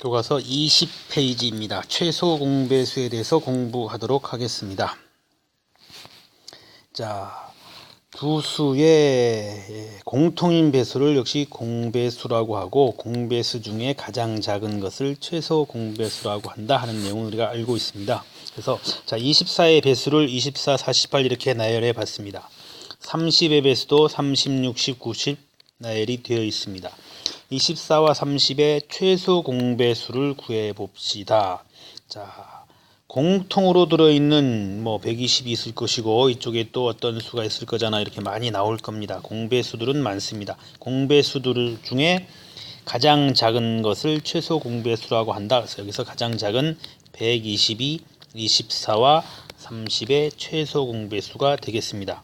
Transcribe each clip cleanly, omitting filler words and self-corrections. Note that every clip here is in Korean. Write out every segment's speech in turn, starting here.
교과서 20페이지입니다. 최소 공배수에 대해서 공부하도록 하겠습니다. 자, 두 수의 공통인 배수를 역시 공배수라고 하고, 공배수 중에 가장 작은 것을 최소 공배수라고 한다 하는 내용을 우리가 알고 있습니다. 그래서 자, 24의 배수를 24, 48 이렇게 나열해 봤습니다. 30의 배수도 30, 60, 90 나열이 되어 있습니다. 24와 30의 최소 공배수를 구해 봅시다. 자, 공통으로 들어있는 120이 있을 것이고, 이쪽에 또 어떤 수가 있을 거잖아. 이렇게 많이 나올 겁니다. 공배수들은 많습니다. 공배수들 중에 가장 작은 것을 최소 공배수라고 한다. 그래서 여기서 가장 작은 120이 24와 30의 최소 공배수가 되겠습니다.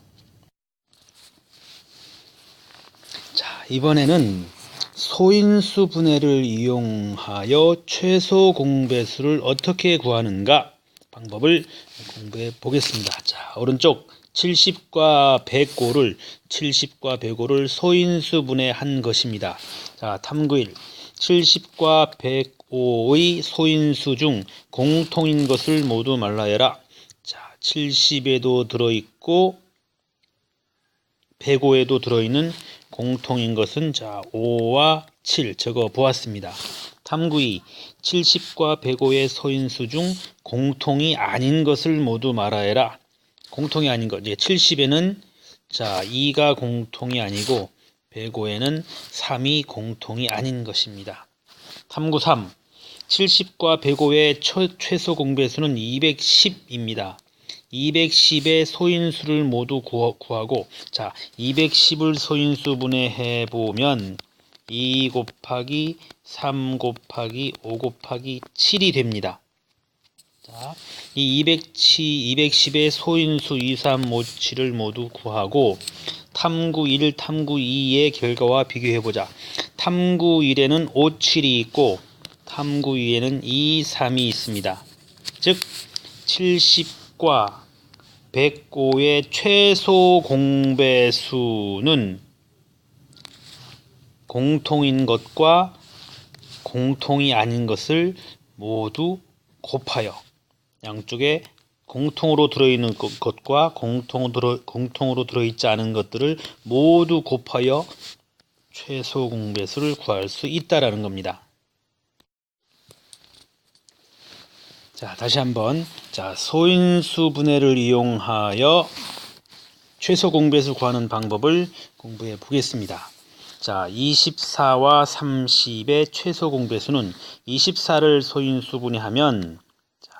자, 이번에는 소인수 분해를 이용하여 최소 공배수를 어떻게 구하는가 방법을 공부해 보겠습니다. 자, 오른쪽 70과 105를 소인수 분해한 것입니다. 자, 탐구 1. 70과 105의 소인수 중 공통인 것을 모두 말라해라. 자, 70에도 들어있고 105에도 들어있는 공통인 것은 자 5와 7 적어 보았습니다. 탐구 2. 70과 105의 소인수 중 공통이 아닌 것을 모두 말하여라. 공통이 아닌 것. 70에는 자 2가 공통이 아니고 105에는 3이 공통이 아닌 것입니다. 탐구 3. 70과 105의 최소 공배수는 210입니다. 210의 소인수를 모두 구하고, 자, 210을 소인수 분해해 보면 2 곱하기 3 곱하기 5 곱하기 7이 됩니다. 자, 이 210의 소인수 2, 3, 5, 7을 모두 구하고, 탐구 1, 탐구 2의 결과와 비교해 보자. 탐구 1에는 5, 7이 있고, 탐구 2에는 2, 3이 있습니다. 즉 70과 105의 최소 공배수는 공통인 것과 공통이 아닌 것을 모두 곱하여 양쪽에 공통으로 들어있는 것과 공통으로 들어있지 않은 것들을 모두 곱하여 최소 공배수를 구할 수 있다라는 겁니다. 자, 다시 한번 자, 소인수 분해를 이용하여 최소 공배수 구하는 방법을 공부해 보겠습니다. 자, 24와 30의 최소 공배수는 24를 소인수 분해하면 자,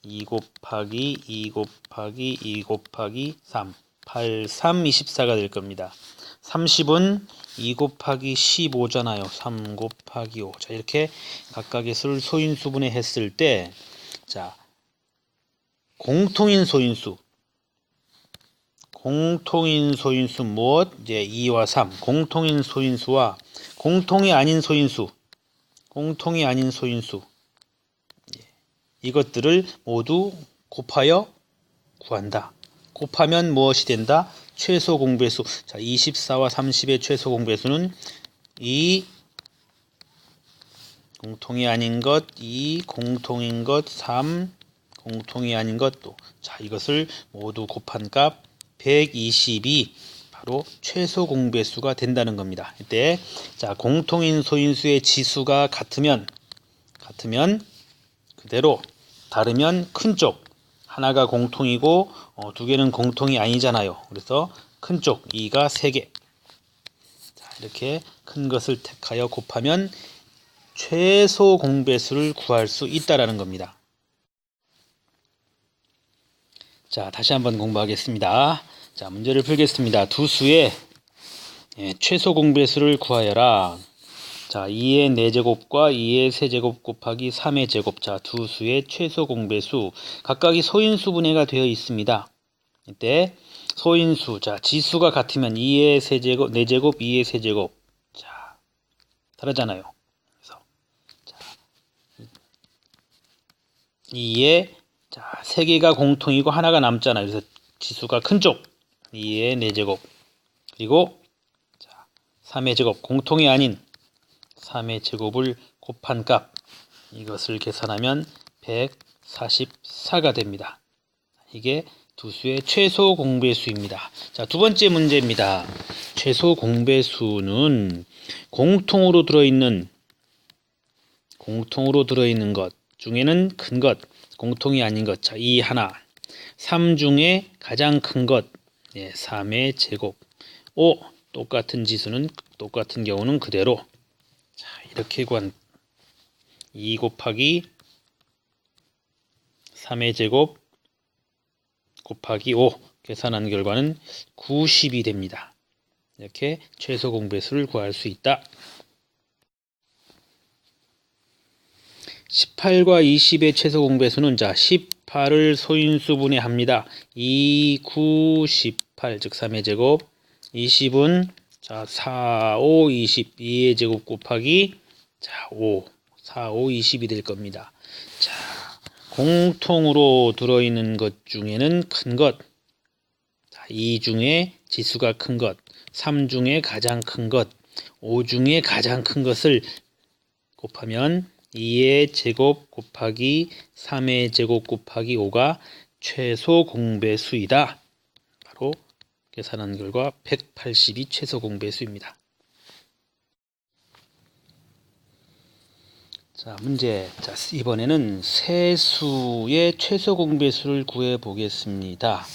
2 곱하기 2 곱하기 2 곱하기 3 8, 3, 24가 될 겁니다. 30은 2 곱하기 15잖아요. 3 곱하기 5. 자, 이렇게 각각의 수를 소인수 분해했을 때 자, 공통인 소인수 무엇? 이제 2와 3. 공통인 소인수와 공통이 아닌 소인수 이것들을 모두 곱하여 구한다. 곱하면 무엇이 된다? 최소 공배수. 자, 24와 30의 최소 공배수는 2 공통이 아닌 것, 2 공통인 것, 3 공통이 아닌 것도. 자, 이것을 모두 곱한 값 120이 바로 최소 공배수가 된다는 겁니다. 이때 자, 공통인 소인수의 지수가 같으면 그대로, 다르면 큰 쪽. 하나가 공통이고 두 개는 공통이 아니잖아요. 그래서 큰 쪽 2가 3개. 자, 이렇게 큰 것을 택하여 곱하면 최소 공배수를 구할 수 있다라는 겁니다. 자, 다시 한번 공부하겠습니다. 자, 문제를 풀겠습니다. 두 수의 최소 공배수를 구하여라. 자, 2의 4제곱과 2의 세제곱 곱하기 3의 제곱. 자, 두 수의 최소 공배수 각각이 소인수 분해가 되어 있습니다. 이때 소인수, 자, 지수가 같으면 2의 세제곱, 4제곱, 2의 세제곱. 자, 다르잖아요. 그래서 자, 2의 자, 3개가 공통이고 하나가 남잖아요. 그래서 지수가 큰 쪽 2의 4제곱 그리고 자, 3의 제곱 공통이 아닌 3의 제곱을 곱한 값 이것을 계산하면 144가 됩니다. 이게 두 수의 최소 공배수입니다. 자, 두 번째 문제입니다. 최소 공배수는 공통으로 들어있는 것 중에는 큰 것, 공통이 아닌 것. 자, 이 하나. 3 중에 가장 큰 것. 3의 제곱. 5. 똑같은 경우는 그대로. 자, 이렇게 구한 2 곱하기 3의 제곱 곱하기 5 계산한 결과는 90이 됩니다. 이렇게 최소 공배수를 구할 수 있다. 18과 20의 최소 공배수는 자 18을 소인수분해 합니다. 2, 9, 18 즉 3의 제곱 20은 자 4, 5, 20 2의 제곱 곱하기 자 5 4, 5, 20이 될 겁니다. 자 공통으로 들어있는 것 중에는 큰 것, 2 중에 지수가 큰 것, 3 중에 가장 큰 것, 5 중에 가장 큰 것을 곱하면 2의 제곱 곱하기 3의 제곱 곱하기 5가 최소 공배수이다. 바로 계산한 결과 180이 최소 공배수입니다. 자, 문제. 자, 이번에는 세 수의 최소 공배수를 구해 보겠습니다.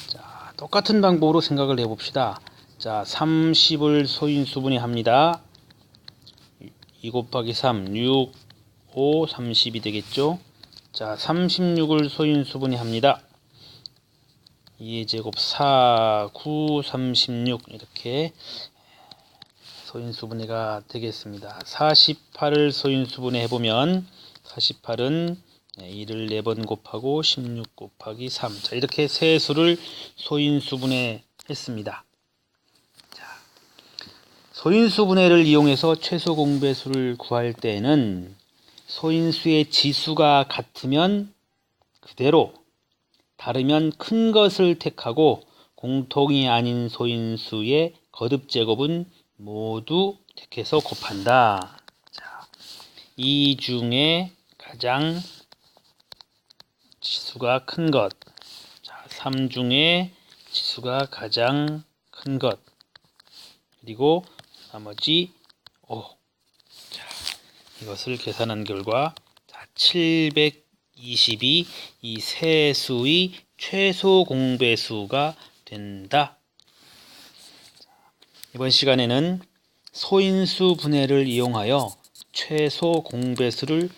자, 똑같은 방법으로 생각을 해 봅시다. 자, 30을 소인수분해 합니다. 2 곱하기 3, 6, 5, 30이 되겠죠. 자, 36을 소인수분해 합니다. 2의 제곱 4, 9, 36 이렇게 소인수분해가 되겠습니다. 48을 소인수분해 해보면 48은 2를 4번 곱하고 16 곱하기 3. 자, 이렇게 세 수를 소인수분해 했습니다. 자, 소인수분해를 이용해서 최소 공배수를 구할 때는 소인수의 지수가 같으면 그대로, 다르면 큰 것을 택하고 공통이 아닌 소인수의 거듭 제곱은 모두 택해서 곱한다. 자, 이 중에 가장 지수가 큰 것, 자, 3 중에 지수가 가장 큰 것, 그리고 나머지 5. 자, 이것을 계산한 결과 720이 이 세 수의 최소 공배수가 된다. 이번 시간에는 소인수 분해를 이용하여 최소 공배수를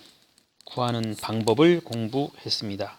구하는 방법을 공부했습니다.